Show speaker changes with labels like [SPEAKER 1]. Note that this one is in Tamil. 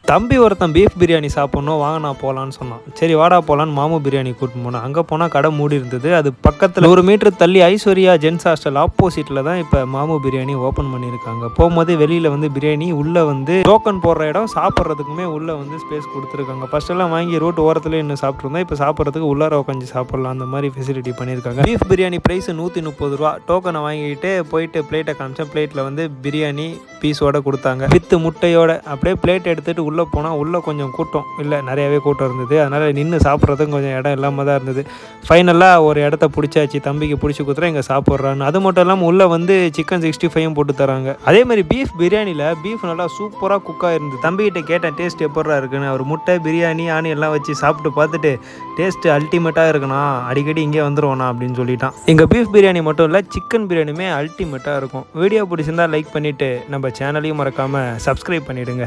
[SPEAKER 1] தம்பி ஒருத்தன் பீஃப் பிரியாணி சாப்பிட்ணும் வாங்கினா போகலான்னு சொன்னான். சரி வாடா போகலான்னு மாமு பிரியாணி கூட்டின்னு போனேன். அங்கே போனால் கடை மூடி இருந்தது. அது பக்கத்தில் 1 மீட்டர் தள்ளி ஐஸ்வர்யா ஜென்ஸ் ஹாஸ்டல் ஆப்போசிட்டில் தான் இப்போ மாமு பிரியாணி ஓப்பன் பண்ணியிருக்காங்க. போகும்போது வெளியில் வந்து பிரியாணி உள்ளே வந்து டோக்கன் போடுற இடம், சாப்பிட்றதுக்குமே உள்ளே வந்து ஸ்பேஸ் கொடுத்துருக்காங்க. ஃபஸ்ட்டெல்லாம் வாங்கி ரோட்டு ஓரத்தில் இன்னும் சாப்பிட்ருந்தோம். இப்போ சாப்பிட்றதுக்கு உள்ளார உட்காந்து சாப்பிட்லாம், அந்த மாதிரி ஃபெசிலிட்டி பண்ணியிருக்காங்க. பீஃப் பிரியாணி ப்ரைஸ் 130 ரூபா. டோக்கனை வாங்கிட்டு போயிட்டு பிளேட்டை காமிச்சேன். பிளேட்டில் வந்து பிரியாணி பீஸோடு கொடுத்தாங்க, வித்து முட்டையோட. அப்படியே பிளேட் எடுத்துகிட்டு உள்ளே போனால் உள்ளே கொஞ்சம் கூட்டம் இல்லை, நிறையாவே கூட்டம் இருந்தது. அதனால் நின்று சாப்பிட்றதுக்கும் கொஞ்சம் இடம் இல்லாமல் தான் இருந்தது. ஃபைனலாக ஒரு இடத்த பிடிச்சாச்சு, தம்பிக்கு பிடிச்சி கொடுத்துறேன் இங்கே சாப்பிட்றான்னு. அது மட்டும் இல்லாமல் உள்ளே வந்து சிக்கன் 65 போட்டு தராங்க. அதே மாதிரி பீஃப் பிரியாணியில் பீஃப் நல்லா சூப்பராக குக்காக இருந்தது. தம்பிக்கிட்ட கேட்டேன் டேஸ்ட் எப்படா இருக்குன்னு. அவர் முட்டை பிரியாணி ஆனியெல்லாம் வச்சு சாப்பிட்டு பார்த்துட்டு டேஸ்ட்டு அல்டிமேட்டாக இருக்குண்ணா, அடிக்கடி இங்கே வந்துடுவோண்ணா அப்படின்னு சொல்லிட்டான். எங்கள் பீஃப் பிரியாணி மட்டும் இல்லை, சிக்கன் பிரியாணியுமே அல்டிமேட்டாக இருக்கும். வீடியோ பிடிச்சிருந்தால் லைக் பண்ணிவிட்டு நம்ம சேனலையும் மறக்காமல் சப்ஸ்கிரைப் பண்ணிவிடுங்க.